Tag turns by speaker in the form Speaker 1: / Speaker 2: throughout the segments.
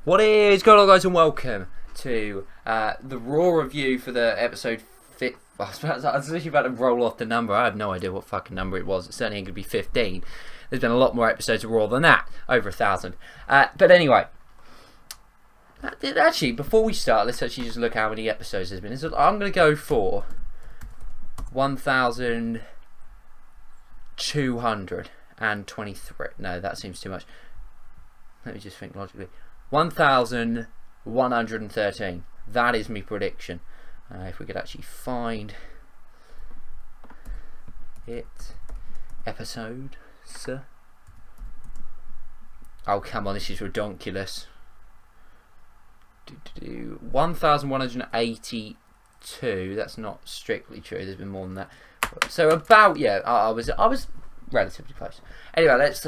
Speaker 1: What is going on, guys, and welcome to the Raw review for the episode 5. I was literally about to roll off the number. I have no idea what fucking number it was. It's certainly going to be 15. There's been a lot more episodes of Raw than that. Over 1,000. But anyway. Actually, before we start, let's actually just look how many episodes there's been. I'm going to go for 1,223. No, that seems too much. Let me just think logically. 1,113. That is my prediction. If we could actually find it. Episode, sir. Oh, come on, this is redonkulous. 1,182. That's not strictly true. There's been more than that. So about, yeah, I was relatively close. Anyway, let's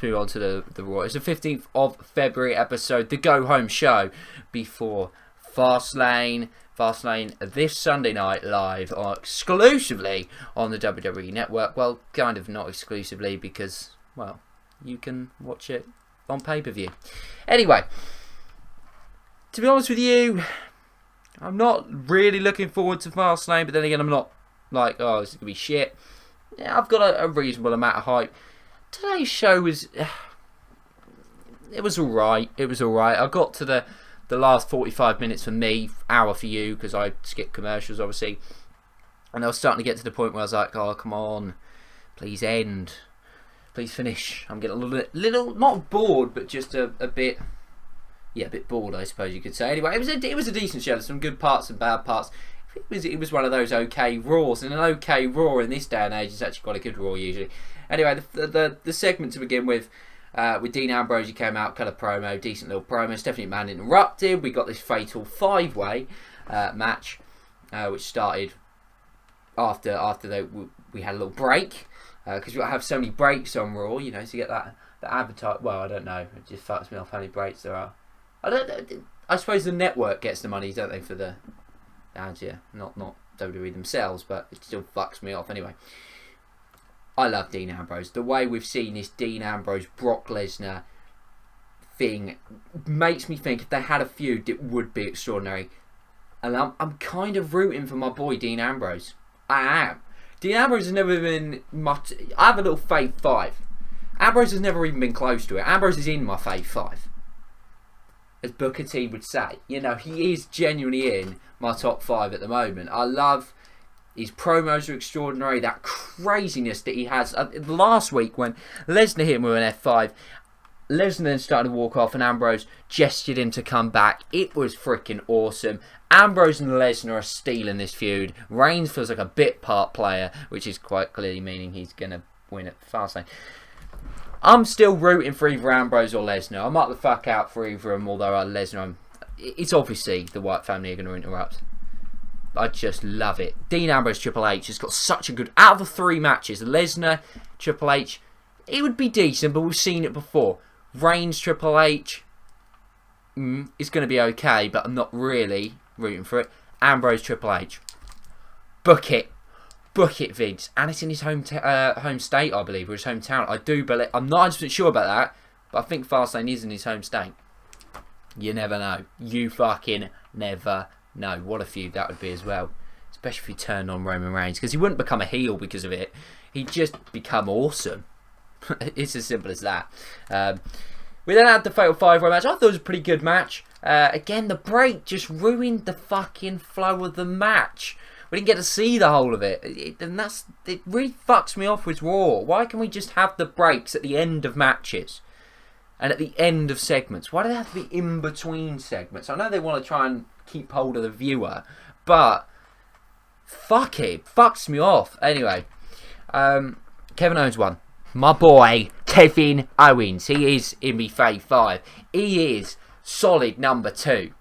Speaker 1: move on to the Raw. It's the 15th of February episode, the Go Home Show, before Fastlane. Fastlane this Sunday night live, or exclusively on the WWE Network. Well, kind of not exclusively because, well, you can watch it on pay-per-view. Anyway, to be honest with you, I'm not really looking forward to Fastlane, but then again, I'm not like, oh, this is going to be shit. Yeah, I've got a reasonable amount of hype. Today's show was... It was alright. It was alright. I got to the last 45 minutes for me, hour for you, because I skipped commercials, obviously. And I was starting to get to the point where I was like, oh, come on. Please end. Please finish. I'm getting a little not bored, but just a bit... Yeah, a bit bored, I suppose you could say. Anyway, it was a decent show. There's some good parts and bad parts. It was one of those okay Raws, and an okay Raw in this day and age is actually quite a good Raw usually. Anyway, the segment to begin with Dean Ambrose, he came out, cut a promo, decent little promo. Stephanie McMahon interrupted. We got this fatal 5-way match, which started after we had a little break, because we have so many breaks on Raw, you know, to get that advertise. Well, I don't know, it just fucks me off how many breaks there are. I suppose the network gets the money, don't they, for the ads, yeah, not WWE themselves, but it still fucks me off anyway. I love Dean Ambrose. The way we've seen this Dean Ambrose Brock Lesnar thing makes me think if they had a feud, it would be extraordinary. And I'm kind of rooting for my boy Dean Ambrose. I am. Dean Ambrose has never been much. I have a little Fave 5. Ambrose has never even been close to it. Ambrose is in my Fave 5. As Booker T would say. You know, he is genuinely in my top 5 at the moment. I love his promos are extraordinary. That craziness that he has. Last week when Lesnar hit him with an F5, Lesnar then started to walk off and Ambrose gestured him to come back. It was freaking awesome. Ambrose and Lesnar are stealing this feud. Reigns feels like a bit part player, which is quite clearly meaning he's going to win at Fastlane. I'm still rooting for either Ambrose or Lesnar. I'm up the fuck out for either of them, although Lesnar, it's obviously the White family are going to interrupt. I just love it. Dean Ambrose, Triple H has got such a good... Out of the 3 matches, Lesnar, Triple H, it would be decent, but we've seen it before. Reigns, Triple H, it's going to be okay, but I'm not really rooting for it. Ambrose, Triple H. Book it. Book it, Vince. And it's in his home state, I believe, or his hometown. I do believe... I'm not 100% sure about that, but I think Fastlane is in his home state. You never know. You fucking never know. What a feud that would be as well. Especially if he turned on Roman Reigns. Because he wouldn't become a heel because of it. He'd just become awesome. It's as simple as that. We then had the Fatal 5-way match. I thought it was a pretty good match. Again, the break just ruined the fucking flow of the match. We didn't get to see the whole of it. It really fucks me off with Raw. Why can we just have the breaks at the end of matches? And at the end of segments? Why do they have to be in between segments? I know they want to try and keep hold of the viewer, but fuck it. Fucks me off. Anyway, Kevin Owens won. My boy, Kevin Owens. He is in me Fave 5. He is solid number 2.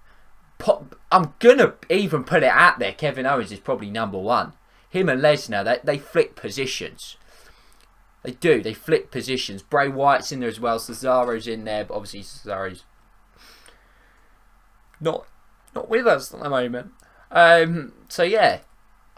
Speaker 1: I'm going to even put it out there. Kevin Owens is probably number 1. Him and Lesnar, they flip positions. They do. They flip positions. Bray Wyatt's in there as well. Cesaro's in there. But obviously Cesaro's not with us at the moment. So yeah.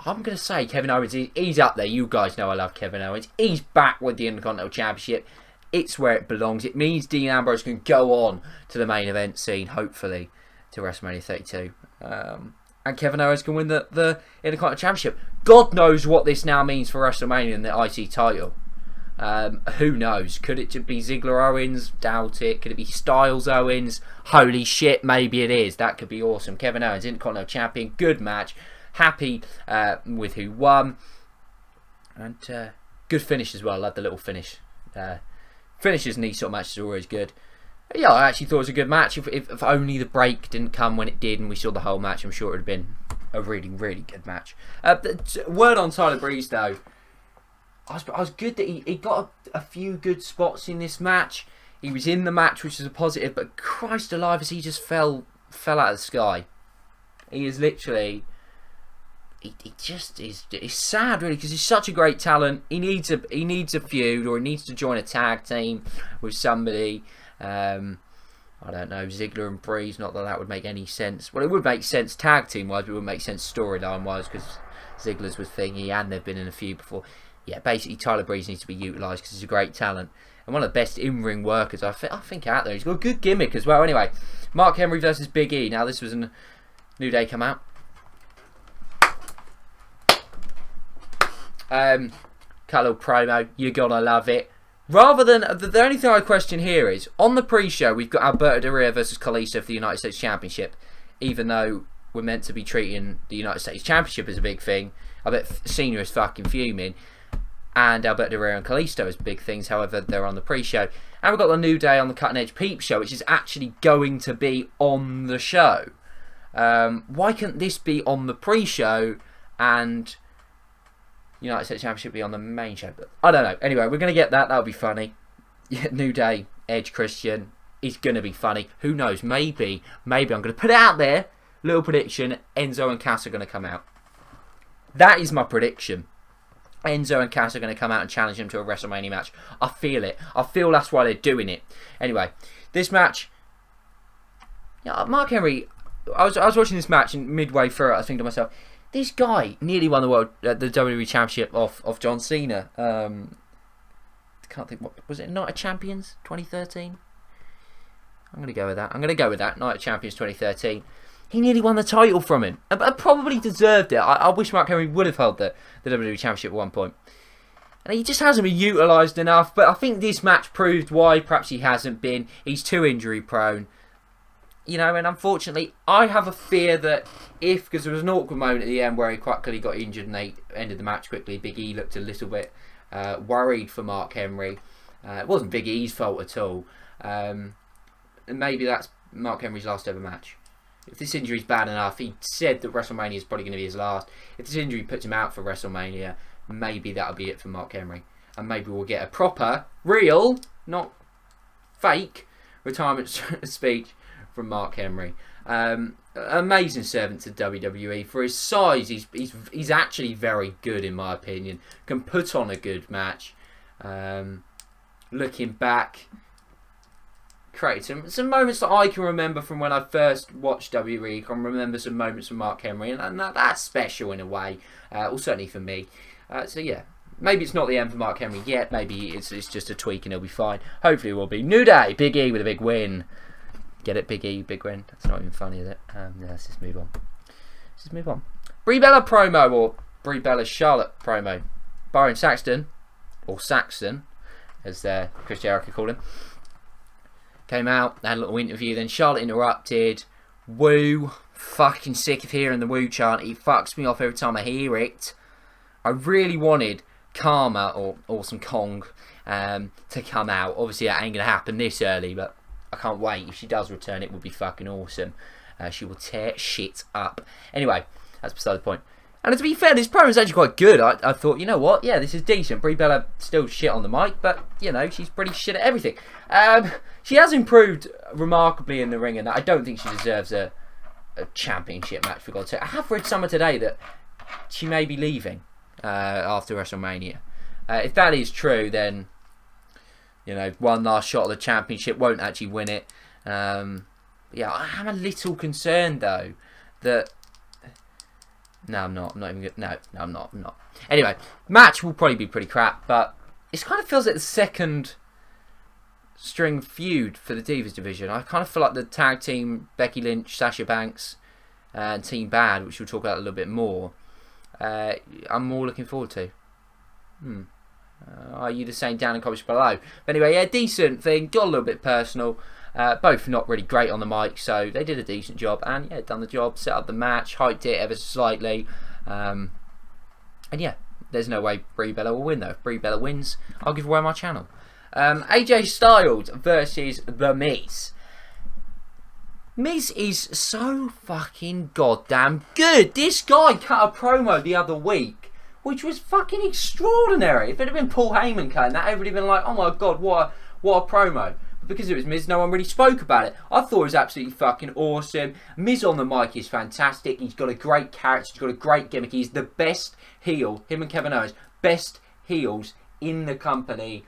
Speaker 1: I'm going to say Kevin Owens, he's up there. You guys know I love Kevin Owens. He's back with the Intercontinental Championship. It's where it belongs. It means Dean Ambrose can go on to the main event scene, hopefully, to WrestleMania 32. And Kevin Owens can win the Intercontinental Championship. God knows what this now means for WrestleMania and the IC title. Who knows? Could it be Ziggler Owens? Doubt it. Could it be Styles Owens? Holy shit, maybe it is. That could be awesome. Kevin Owens, Intercontinental Champion. Good match. Happy with who won. And good finish as well. Love the little finish. Finishes in these sort of matches are always good. Yeah, I actually thought it was a good match. If only the break didn't come when it did and we saw the whole match, I'm sure it would have been a really, really good match. Word on Tyler Breeze, though. I was good that he got a few good spots in this match. He was in the match, which is a positive, but Christ alive, as he just fell out of the sky. He is literally... He just is. It's sad, really, because he's such a great talent. He needs a feud, or he needs to join a tag team with somebody. I don't know, Ziggler and Breeze. Not that would make any sense. Well, it would make sense tag team wise, but it would make sense storyline wise because Ziggler's with Thingy and they've been in a feud before. Yeah, basically Tyler Breeze needs to be utilised because he's a great talent and one of the best in-ring workers I think out there. He's got a good gimmick as well. Anyway, Mark Henry versus Big E. Now this was a New Day come out. Cut a little promo. You're gonna love it. Rather than the only thing I question here is on the pre-show we've got Alberto Del Rio versus Kalisto for the United States Championship. Even though we're meant to be treating the United States Championship as a big thing, I bet Cena is fucking fuming. And Alberto Del Rio and Kalisto as big things. However, they're on the pre-show, and we've got the New Day on the Cutting Edge Peep Show, which is actually going to be on the show. Why can't this be on the pre-show and United States Championship be on the main show? But I don't know. Anyway, we're going to get that. That'll be funny. Yeah, New Day, Edge, Christian is going to be funny. Who knows? Maybe I'm going to put it out there. Little prediction. Enzo and Cass are going to come out. That is my prediction. Enzo and Cass are going to come out and challenge him to a WrestleMania match. I feel it. I feel that's why they're doing it. Anyway, this match... Yeah, Mark Henry... I was watching this match and midway through it, I was thinking to myself... This guy nearly won the the WWE Championship off John Cena. Can't think, what was it? Night of Champions 2013. I'm going to go with that. Night of Champions 2013. He nearly won the title from him, and probably deserved it. I wish Mark Henry would have held the WWE Championship at one point, and he just hasn't been utilised enough. But I think this match proved why perhaps he hasn't been. He's too injury prone. You know, and unfortunately, I have a fear that because there was an awkward moment at the end where he quite clearly got injured and they ended the match quickly. Big E looked a little bit worried for Mark Henry. It wasn't Big E's fault at all. And maybe that's Mark Henry's last ever match. If this injury's bad enough, he said that WrestleMania is probably going to be his last. If this injury puts him out for WrestleMania, maybe that'll be it for Mark Henry. And maybe we'll get a proper, real, not fake, retirement speech from Mark Henry. Amazing servant to WWE. For his size, he's actually very good in my opinion. Can put on a good match. Looking back, created some moments that I can remember from when I first watched WWE. I can remember some moments from Mark Henry, and that's special in a way. Or certainly for me. So yeah. Maybe it's not the end for Mark Henry yet. Maybe it's just a tweak and he'll be fine. Hopefully it will be. New Day, Big E with a big win. Get it, Big E, big win. That's not even funny, is it? Yeah, let's just move on. Brie Bella promo, or Brie Bella's Charlotte promo. Byron Saxton, or Saxton, as Chris Jericho called him, came out, had a little interview, then Charlotte interrupted. Woo. Fucking sick of hearing the woo chant. It fucks me off every time I hear it. I really wanted Karma, or Awesome Kong, to come out. Obviously that ain't going to happen this early, but I can't wait. If she does return, it would be fucking awesome. She will tear shit up. Anyway, that's beside the point. And to be fair, this promo is actually quite good. I thought, you know what? Yeah, this is decent. Brie Bella still shit on the mic, but, you know, she's pretty shit at everything. She has improved remarkably in the ring, and I don't think she deserves a championship match, for God's sake. I have read somewhere today that she may be leaving after WrestleMania. If that is true, then... You know, one last shot of the championship, won't actually win it. Yeah, I am a little concerned though that. No, I'm not. I'm not even good. No, I'm not. Anyway, match will probably be pretty crap, but it kind of feels like the second string feud for the Divas division. I kind of feel like the tag team, Becky Lynch, Sasha Banks, and Team Bad, which we'll talk about a little bit more, I'm more looking forward to. Are you the same? Down in comments below. But anyway, yeah, decent thing. Got a little bit personal. Both not really great on the mic, so they did a decent job. And yeah, done the job. Set up the match, hyped it ever so slightly. And yeah, there's no way Brie Bella will win though. If Brie Bella wins, I'll give away my channel. AJ Styles versus The Miz. Miz is so fucking goddamn good. This guy cut a promo the other week, which was fucking extraordinary. If it had been Paul Heyman cutting that, everybody would have been like, oh my god, what a promo. But because it was Miz, no one really spoke about it. I thought it was absolutely fucking awesome. Miz on the mic is fantastic. He's got a great character. He's got a great gimmick. He's the best heel, him and Kevin Owens, best heels in the company,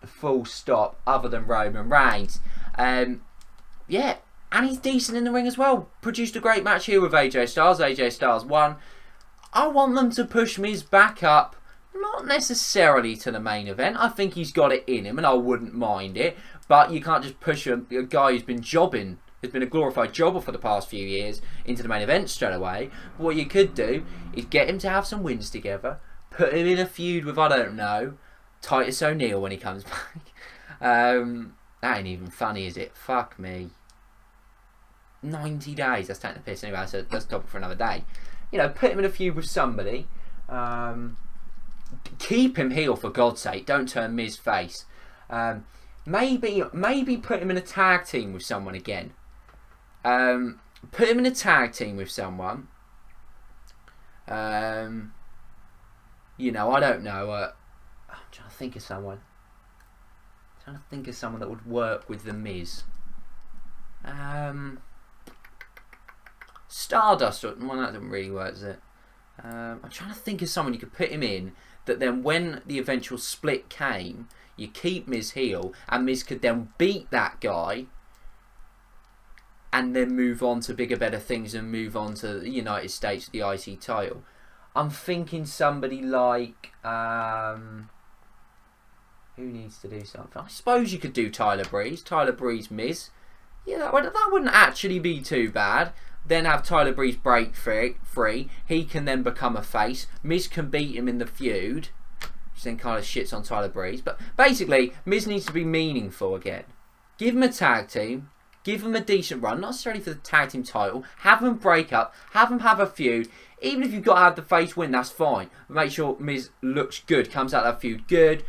Speaker 1: full stop, other than Roman Reigns. Yeah, and he's decent in the ring as well. Produced a great match here with AJ Styles. AJ Styles won. I want them to push Miz back up, not necessarily to the main event. I think he's got it in him and I wouldn't mind it. But you can't just push a guy who's been jobbing, who's been a glorified jobber for the past few years, into the main event straight away. But what you could do is get him to have some wins together, put him in a feud with, I don't know, Titus O'Neil when he comes back. That ain't even funny, is it? Fuck me. 90 days, that's taking the piss anyway, so that's a topic for another day. You know, put him in a feud with somebody. Keep him heel, for God's sake. Don't turn Miz face. Maybe put him in a tag team with someone again. Put him in a tag team with someone. You know, I don't know. I'm trying to think of someone. That would work with the Miz. Stardust, well, that doesn't really work, does it? I'm trying to think of someone you could put him in that then when the eventual split came, you keep Miz heel and Miz could then beat that guy and then move on to bigger, better things and move on to the United States, the IC title. I'm thinking somebody like... who needs to do something? I suppose you could do Tyler Breeze. Tyler Breeze, Miz. Yeah, that wouldn't actually be too bad. Then have Tyler Breeze break free. He can then become a face. Miz can beat him in the feud, which then kind of shits on Tyler Breeze. But basically, Miz needs to be meaningful again. Give him a tag team. Give him a decent run. Not necessarily for the tag team title. Have them break up. Have them have a feud. Even if you've got to have the face win, that's fine. But make sure Miz looks good. Comes out of that feud good.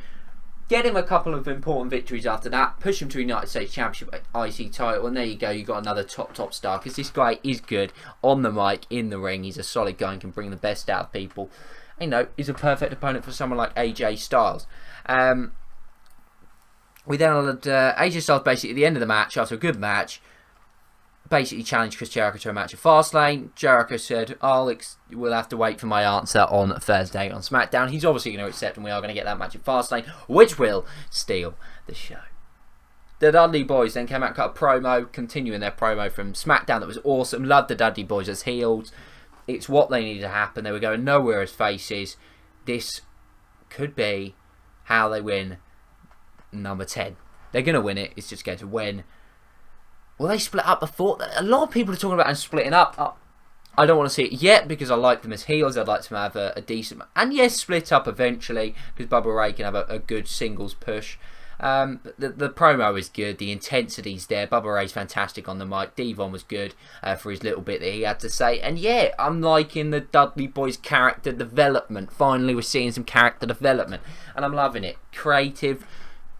Speaker 1: Get him a couple of important victories after that. Push him to United States Championship IC title. And there you go. You've got another top star. Because this guy is good on the mic, in the ring. He's a solid guy and can bring the best out of people. You know, he's a perfect opponent for someone like AJ Styles. We then had AJ Styles basically at the end of the match, after a good match, basically challenged Chris Jericho to a match at Fastlane. Jericho said, we'll have to wait for my answer on Thursday on SmackDown. He's obviously going to accept, and we are going to get that match at Fastlane, which will steal the show. The Dudley Boyz then came out and cut a promo, continuing their promo from SmackDown that was awesome. Loved the Dudley Boyz as heels. It's what they needed to happen. They were going nowhere as faces. This could be how they win number 10. They're going to win it. It's just going to win. Will they split up? I thought that a lot of people are talking about them splitting up. I don't want to see it yet because I like them as heels. I'd like to have a decent... And yes, split up eventually because Bubba Ray can have a good singles push. The promo is good. The intensity's there. Bubba Ray's fantastic on the mic. Devon was good for his little bit that he had to say. And yeah, I'm liking the Dudley Boyz character development. Finally, we're seeing some character development. And I'm loving it. Creative,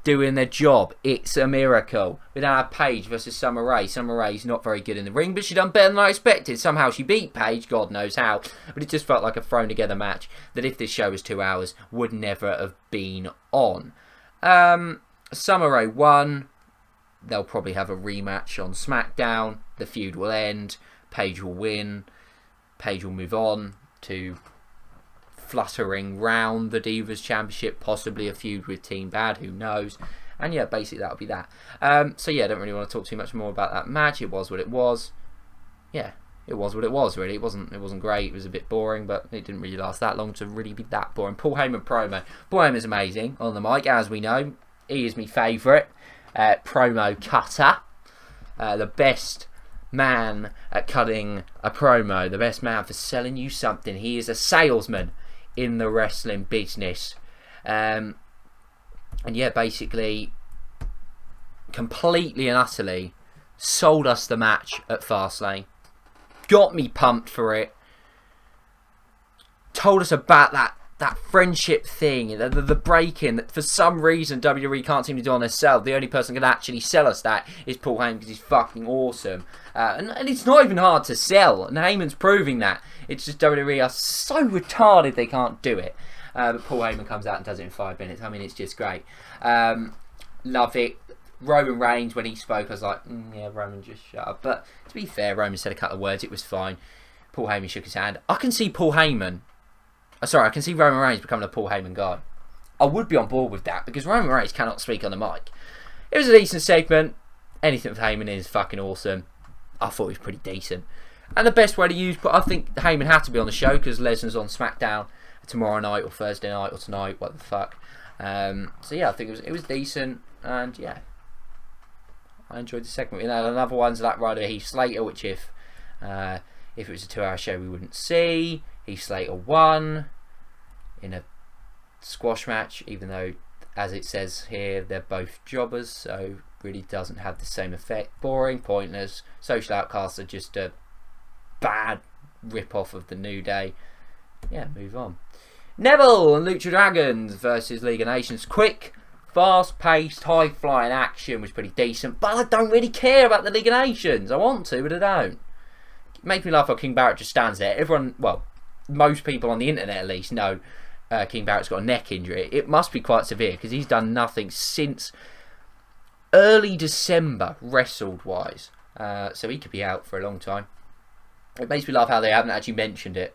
Speaker 1: doing their job. It's a miracle. We now have Paige versus Summer Rae. Summer Rae's not very good in the ring, but she done better than I expected. Somehow she beat Paige, God knows how. But it just felt like a thrown together match that if this show was 2 hours, would never have been on. Summer Rae won. They'll probably have a rematch on SmackDown. The feud will end. Paige will win. Paige will move on to fluttering round the Divas Championship, possibly a feud with Team Bad, who knows. And yeah, basically that'll be that. So yeah, I don't really want to talk too much more about that match. It was what it was. Yeah, it was what it was, really. It wasn't great. It was a bit boring, but it didn't really last that long to really be that boring. Paul Heyman promo. Paul Heyman's amazing on the mic, as we know. He is my favourite. promo cutter. The best man at cutting a promo. The best man for selling you something. He is a salesman in the wrestling business. And yeah, basically, completely and utterly sold us the match at Fastlane. Got me pumped for it. Told us about that friendship thing, the break-in that for some reason WWE can't seem to do on themselves. The only person who can actually sell us that is Paul Heyman because he's fucking awesome. And it's not even hard to sell, and Heyman's proving that. It's just WWE are so retarded they can't do it. But Paul Heyman comes out and does it in 5 minutes. I mean, it's just great. Love it. Roman Reigns, when he spoke, I was like, yeah, Roman, just shut up. But to be fair, Roman said a couple of words. It was fine. Paul Heyman shook his hand. I can see I can see Roman Reigns becoming a Paul Heyman guy. I would be on board with that because Roman Reigns cannot speak on the mic. It was a decent segment. Anything with Heyman is fucking awesome. I thought it was pretty decent. And the best way to use, but I think Heyman had to be on the show because Lesnar's on SmackDown tomorrow night or Thursday night or tonight, what the fuck. So yeah, I think it was decent, and yeah, I enjoyed the segment. You know, another one's like Ryder Heath Slater, which if it was a 2-hour show we wouldn't see. Heath Slater won in a squash match, even though, as it says here, they're both jobbers, so really doesn't have the same effect. Boring, pointless. Social Outcasts are just a bad rip-off of the New Day. Yeah, move on. Neville and Lucha Dragons versus League of Nations. Quick, fast-paced, high-flying action was pretty decent, but I don't really care about the League of Nations. I want to, but I don't. It makes me laugh how King Barrett just stands there. Everyone, well, most people on the internet at least know King Barrett's got a neck injury. It must be quite severe because he's done nothing since early December wrestled-wise. So he could be out for a long time. It makes me laugh how they haven't actually mentioned it.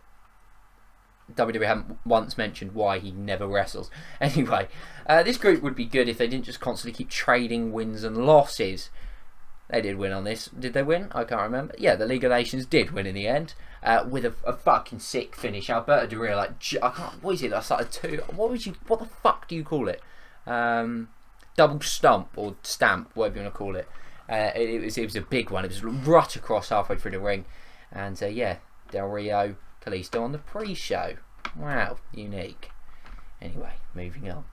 Speaker 1: WWE haven't once mentioned why he never wrestles. Anyway, this group would be good if they didn't just constantly keep trading wins and losses. They did win on this. Did they win? I can't remember. Yeah, the League of Nations did win in the end. With a fucking sick finish. Alberto Del Rio, like, I can't, what is it? I started two. What the fuck do you call it? Double stump or stamp, whatever you want to call it. It was a big one. It was right across halfway through the ring. And yeah, Del Rio, Kalisto on the pre-show. Wow, unique. Anyway, moving on.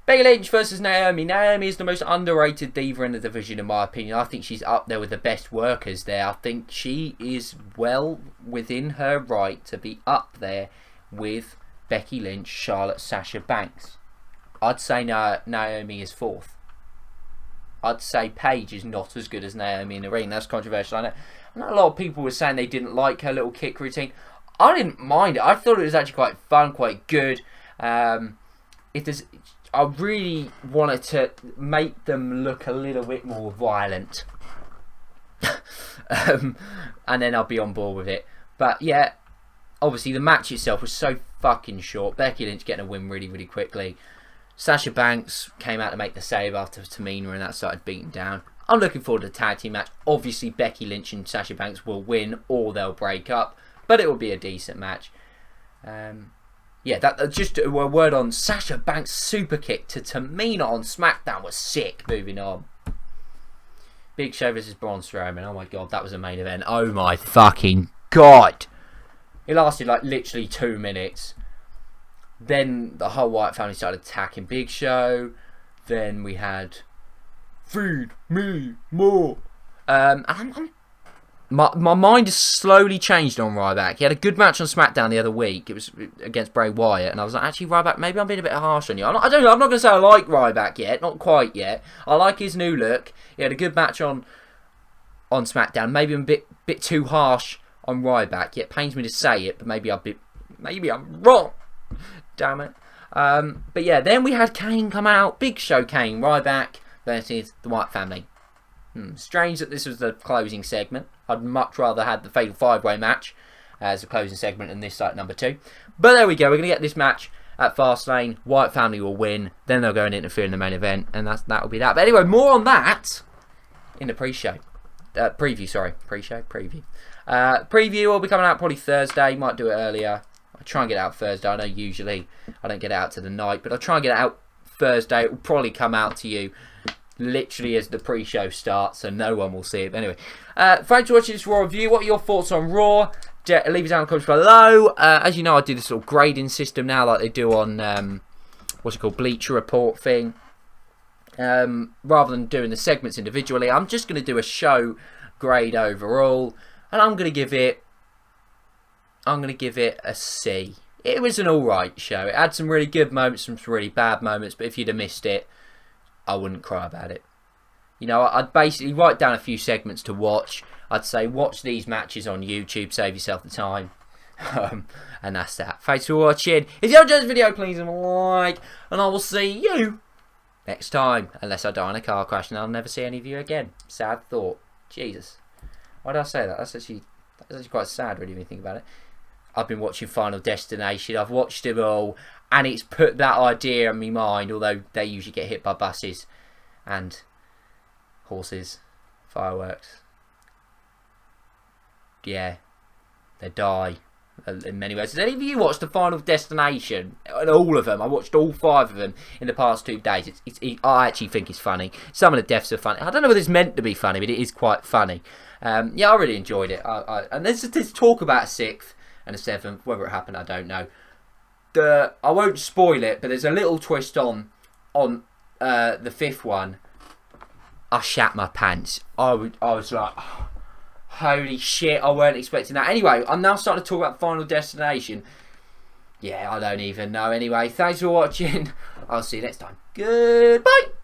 Speaker 1: Becky Lynch versus Naomi. Naomi is the most underrated diva in the division, in my opinion. I think she's up there with the best workers there. I think she is well within her right to be up there with Becky Lynch, Charlotte, Sasha Banks. I'd say Naomi is fourth. I'd say Paige is not as good as Naomi in the ring. That's controversial, I know. I know a lot of people were saying they didn't like her little kick routine. I didn't mind it. I thought it was actually quite fun, quite good. I really wanted to make them look a little bit more violent. And then I'll be on board with it. But yeah, obviously the match itself was so fucking short. Becky Lynch getting a win really, really quickly. Sasha Banks came out to make the save after Tamina and that started beating down. I'm looking forward to the tag team match. Obviously Becky Lynch and Sasha Banks will win or they'll break up. But it will be a decent match. Yeah, that just a word on Sasha Banks' super kick to Tamina on SmackDown was sick. Moving on. Big Show versus Braun Strowman. Oh my god, that was a main event. Oh my fucking god. It lasted like literally 2 minutes. Then the whole Wyatt family started attacking Big Show. Then we had Feed Me More. My mind has slowly changed on Ryback. He had a good match on SmackDown the other week. It was against Bray Wyatt. And I was like, actually, Ryback, maybe I'm being a bit harsh on you. I don't know. I'm not going to say I like Ryback yet. Not quite yet. I like his new look. He had a good match on SmackDown. Maybe I'm a bit too harsh on Ryback. It pains me to say it, but maybe I'm wrong. Damn it. But yeah, then we had Kane come out. Big Show Kane. Ryback versus the Wyatt family. Strange that this was the closing segment. I'd much rather had the Fatal 5-Way match as a closing segment than this like number 2. But there we go. We're going to get this match at Fastlane. Wyatt family will win. Then they'll go and interfere in the main event. And that'll be that. But anyway, more on that in the pre-show. Preview, sorry. Pre-show? Preview. Preview will be coming out probably Thursday. Might do it earlier. I'll try and get it out Thursday. I know usually I don't get it out to the night. But I'll try and get it out Thursday. It will probably come out to you literally as the pre-show starts, so no one will see it. But anyway, thanks for watching this Raw review. What are your thoughts on Raw? Leave it down in the comments below. As you know, I do this sort of grading system now, like they do on what's it called, Bleacher Report thing. Rather than doing the segments individually, I'm just going to do a show grade overall, and I'm going to give it a C. It was an alright show. It had some really good moments, some really bad moments, but if you'd have missed it, I wouldn't cry about it. You know, I'd basically write down a few segments to watch. I'd say watch these matches on YouTube, save yourself the time. And that's that. Thanks for watching. If you enjoyed this video, please leave a like, and I will see you next time. Unless I die in a car crash and I'll never see any of you again. Sad thought. Jesus. Why did I say that? That's actually quite sad, really, when you think about it. I've been watching Final Destination. I've watched them all, and it's put that idea in my mind, although they usually get hit by buses and horses, fireworks. Yeah, they die in many ways. Has any of you watched the Final Destination? And all of them. I watched all 5 of them in the past 2 days. I actually think it's funny. Some of the deaths are funny. I don't know whether it's meant to be funny, but it is quite funny. Yeah, I really enjoyed it. And there's talk about a 6th and a 7th. Whether it happened, I don't know. I won't spoil it, but there's a little twist on the 5th one. I shat my pants. I was like, oh, holy shit, I weren't expecting that. Anyway, I'm now starting to talk about Final Destination. Yeah, I don't even know. Anyway, thanks for watching. I'll see you next time. Goodbye.